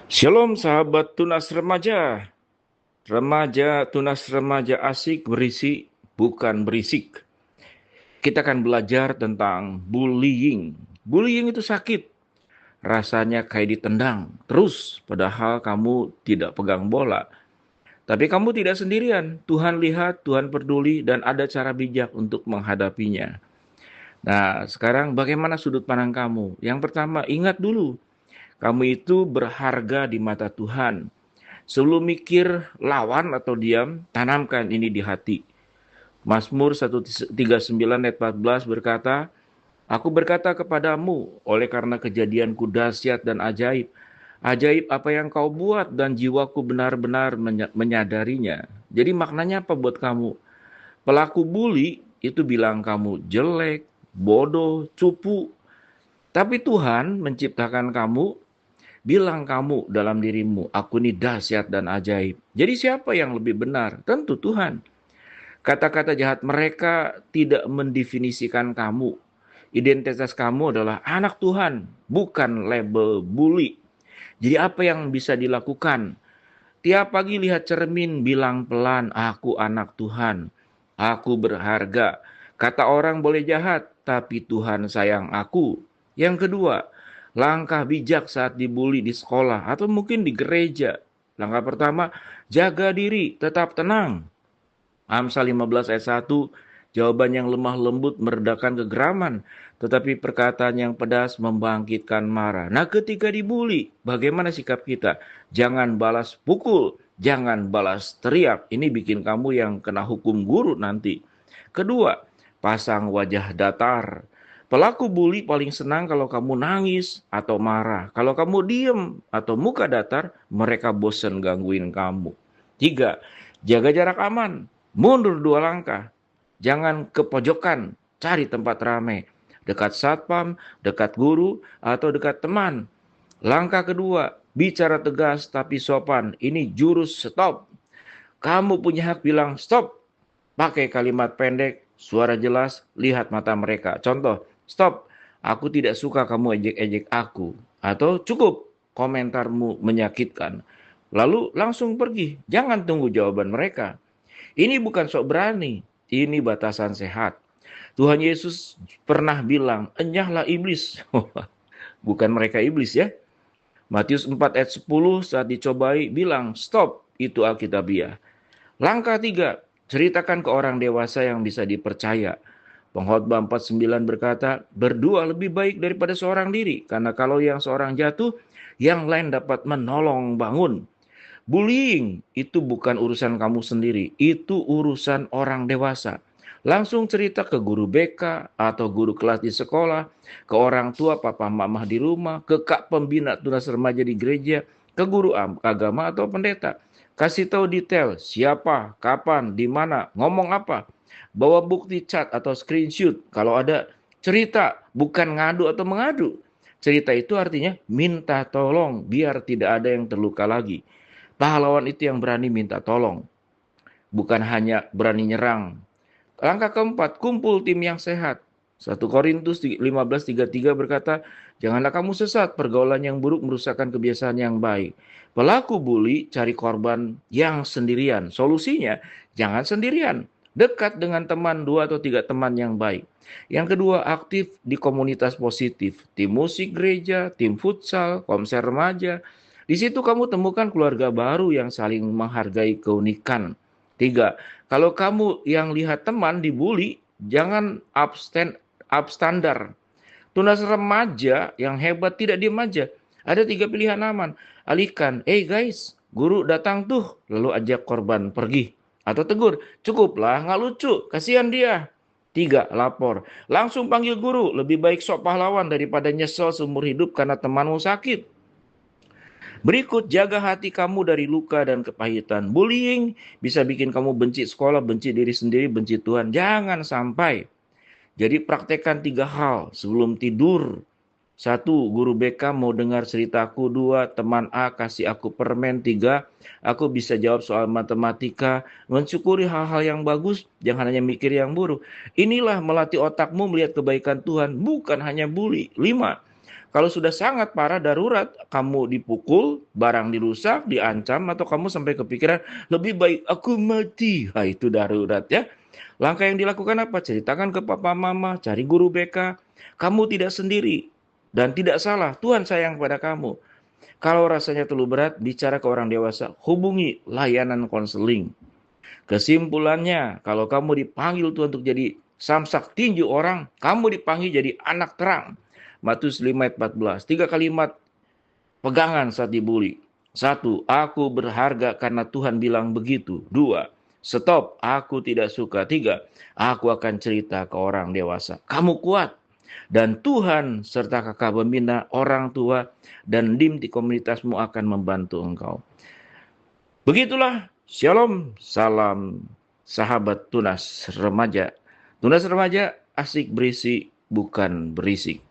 Shalom sahabat tunas remaja. Tunas remaja asik berisi, bukan berisik. Kita akan belajar tentang bullying. Bullying itu sakit. Rasanya kayak ditendang. Terus, padahal kamu tidak pegang bola. Tapi kamu tidak sendirian. Tuhan lihat, Tuhan peduli, dan ada cara bijak untuk menghadapinya. Nah, sekarang bagaimana sudut pandang kamu? Yang pertama, ingat dulu. Kamu itu berharga di mata Tuhan. Sebelum mikir lawan atau diam, tanamkan ini di hati. Mazmur 139 ayat 14 berkata, Aku berkata kepadamu, oleh karena kejadianku dahsyat dan ajaib. Ajaib apa yang kau buat dan jiwaku benar-benar menyadarinya. Jadi maknanya apa buat kamu? Pelaku bully itu bilang kamu jelek, bodoh, cupu. Tapi Tuhan menciptakan kamu, bilang kamu dalam dirimu, aku ini dahsyat dan ajaib. Jadi siapa yang lebih benar? Tentu Tuhan. Kata-kata jahat mereka tidak mendefinisikan kamu. Identitas kamu adalah anak Tuhan, bukan label bully. Jadi apa yang bisa dilakukan? Tiap pagi lihat cermin, bilang pelan, aku anak Tuhan. Aku berharga. Kata orang boleh jahat, tapi Tuhan sayang aku. Yang kedua, langkah bijak saat dibully di sekolah atau mungkin di gereja. Langkah pertama, jaga diri, tetap tenang. Amsal 15 ayat 1, jawaban yang lemah lembut meredakan kegeraman, tetapi perkataan yang pedas membangkitkan marah. Nah, ketika dibully, bagaimana sikap kita? Jangan balas pukul, jangan balas teriak. Ini bikin kamu yang kena hukum guru nanti. Kedua, pasang wajah datar. Pelaku bully paling senang kalau kamu nangis atau marah. Kalau kamu diem atau muka datar, mereka bosan gangguin kamu. Tiga, jaga jarak aman. Mundur 2 langkah. Jangan ke pojokan, cari tempat ramai. Dekat satpam, dekat guru, atau dekat teman. Langkah kedua, bicara tegas tapi sopan. Ini jurus stop. Kamu punya hak bilang stop. Pakai kalimat pendek, suara jelas, lihat mata mereka. Contoh, stop. Aku tidak suka kamu ejek-ejek aku. Atau cukup, komentarmu menyakitkan. Lalu langsung pergi. Jangan tunggu jawaban mereka. Ini bukan sok berani, ini batasan sehat. Tuhan Yesus pernah bilang, enyahlah iblis. Bukan mereka iblis ya. Matius 4 ayat 10 saat dicobai bilang, stop, itu Alkitabiah. Langkah 3, ceritakan ke orang dewasa yang bisa dipercaya. Pengkhotbah 49 berkata, berdua lebih baik daripada seorang diri, karena kalau yang seorang jatuh, yang lain dapat menolong bangun. Bullying itu bukan urusan kamu sendiri, itu urusan orang dewasa. Langsung cerita ke guru BK atau guru kelas di sekolah, ke orang tua papa mama di rumah, ke kak pembina tunas remaja di gereja, ke guru agama atau pendeta. Kasih tahu detail, siapa, kapan, di mana, ngomong apa. Bawa bukti chat atau screenshot kalau ada. Cerita, bukan ngadu atau mengadu. Cerita itu artinya minta tolong biar tidak ada yang terluka lagi. Pahlawan itu yang berani minta tolong, bukan hanya berani nyerang. Langkah keempat, kumpul tim yang sehat. 1 Korintus 15:33 berkata, janganlah kamu sesat, pergaulan yang buruk merusakkan kebiasaan yang baik. Pelaku bully cari korban yang sendirian. Solusinya, jangan sendirian. Dekat dengan teman 2 atau 3 teman yang baik. Yang kedua, aktif di komunitas positif. Tim musik gereja, tim futsal, konser remaja. Di situ kamu temukan keluarga baru yang saling menghargai keunikan. 3, kalau kamu yang lihat teman dibully, jangan abstandar. Tunas remaja yang hebat tidak diem aja. Ada 3 pilihan aman. Alihkan, guys, guru datang tuh. Lalu ajak korban pergi. Atau tegur, cukuplah, nggak lucu, kasihan dia. 3, lapor. Langsung panggil guru, lebih baik sok pahlawan daripada nyesel seumur hidup karena temanmu sakit. Berikut, jaga hati kamu dari luka dan kepahitan. Bullying bisa bikin kamu benci sekolah, benci diri sendiri, benci Tuhan. Jangan sampai. Jadi praktekkan 3 hal sebelum tidur. 1, guru BK mau dengar ceritaku. 2, teman A kasih aku permen. 3, aku bisa jawab soal matematika. Mensyukuri hal-hal yang bagus, jangan hanya mikir yang buruk. Inilah melatih otakmu melihat kebaikan Tuhan, bukan hanya bully. 5, Kalau sudah sangat parah darurat, kamu dipukul, barang dirusak, diancam, atau kamu sampai kepikiran, lebih baik aku mati. Nah, itu darurat ya. Langkah yang dilakukan apa? Ceritakan ke papa mama, cari guru BK. Kamu tidak sendiri dan tidak salah. Tuhan sayang pada kamu. Kalau rasanya terlalu berat, bicara ke orang dewasa. Hubungi layanan konseling. Kesimpulannya, kalau kamu dipanggil Tuhan untuk jadi samsak tinju orang, kamu dipanggil jadi anak terang. Matius 5 ayat 14. 3 kalimat pegangan saat dibully. 1. Aku berharga karena Tuhan bilang begitu. 2. Stop, aku tidak suka. 3. Aku akan cerita ke orang dewasa. Kamu kuat. Dan Tuhan serta kakak pembina, orang tua, dan dim di komunitasmu akan membantu engkau. Begitulah, shalom, salam sahabat tunas remaja. Tunas remaja asik berisi, bukan berisik.